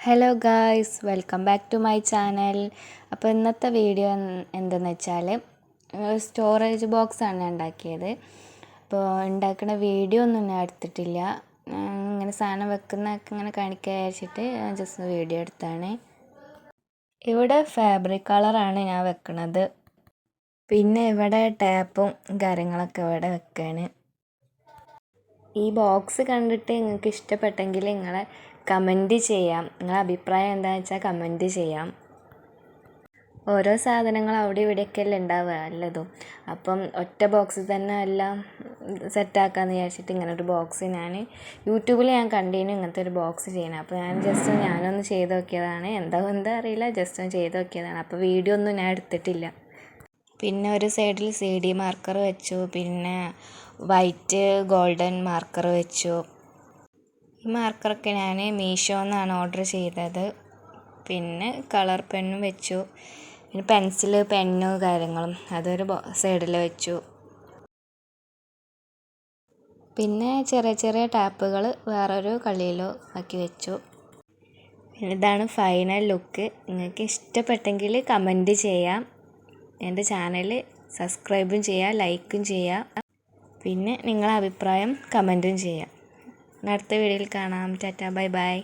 Hello guys, welcome back to my channel. അപ്പോൾ ഇന്നത്തെ video എന്തെന്ന് വെച്ചാൽ സ്റ്റോറേജ് ബോക്സാണ് ഞാൻ ഉണ്ടാക്കിയത്. അപ്പോൾ ഉണ്ടാക്കുന്ന വീഡിയോ ഒന്നും ഞാൻ എടുത്തിട്ടില്ല. ഇങ്ങനെ സാധനം വെക്കുന്നതൊക്കെ ഇങ്ങനെ കാണിക്കാൻ വിചാരിച്ചിട്ട് ജസ്റ്റ് വീഡിയോ എടുത്താണ്. ഇവിടെ ഫാബ്രിക് കളറാണ് ഞാൻ വെക്കുന്നത്. പിന്നെ ഇവിടെ ടാപ്പും കാര്യങ്ങളൊക്കെ ഇവിടെ വെക്കാണ്. ഈ ബോക്സ് കണ്ടിട്ട് നിങ്ങൾക്ക് ഇഷ്ടപ്പെട്ടെങ്കിൽ നിങ്ങൾ കമൻറ്റ് ചെയ്യാം. നിങ്ങളുടെ അഭിപ്രായം എന്താണെന്ന് വെച്ചാൽ കമൻറ്റ് ചെയ്യാം. ഓരോ സാധനങ്ങൾ അവിടെ ഇവിടെയൊക്കെയല്ലേ ഉണ്ടാവുക അല്ലതും. അപ്പം ഒറ്റ ബോക്സിൽ തന്നെ എല്ലാം സെറ്റാക്കാമെന്ന് വിചാരിച്ചിട്ട് ഇങ്ങനൊരു ബോക്സ് ഞാൻ യൂട്യൂബിൽ കണ്ടിരുന്നു ഇങ്ങനത്തെ ഒരു ബോക്സ് ചെയ്യണം. അപ്പോൾ ഞാനൊന്ന് ചെയ്ത് നോക്കിയതാണ്. എന്താ അറിയില്ല, ജസ്റ്റ് ഒന്ന് ചെയ്ത് നോക്കിയതാണ്. അപ്പോൾ വീഡിയോ ഒന്നും ഞാൻ എടുത്തിട്ടില്ല. പിന്നെ ഒരു സൈഡിൽ CD മാർക്കർ വെച്ചു, പിന്നെ വൈറ്റ് ഗോൾഡൻ മാർക്കർ വെച്ചു. ഈ മാർക്കറൊക്കെ ഞാൻ മീഷോന്നാണ് ഓർഡർ ചെയ്തത്. പിന്നെ കളർ പെന്നും വെച്ചു. പിന്നെ പെൻസില്, പെന്ന് കാര്യങ്ങളും അതൊരു സൈഡിൽ വെച്ചു. പിന്നെ ചെറിയ ചെറിയ ടാപ്പുകൾ വേറൊരു കളിയിലോ ആക്കി വെച്ചു. ഇതാണ് ഫൈനൽ ലുക്ക്. നിങ്ങൾക്ക് ഇഷ്ടപ്പെട്ടെങ്കിൽ കമൻറ്റ് ചെയ്യാം. എൻ്റെ ചാനൽ സബ്സ്ക്രൈബും ചെയ്യുക, ലൈക്കും ചെയ്യുക. പിന്നെ നിങ്ങളുടെ അഭിപ്രായം കമൻറ്റും ചെയ്യാം. അടുത്ത വീഡിയോയിൽ കാണാം. Tata, bye bye.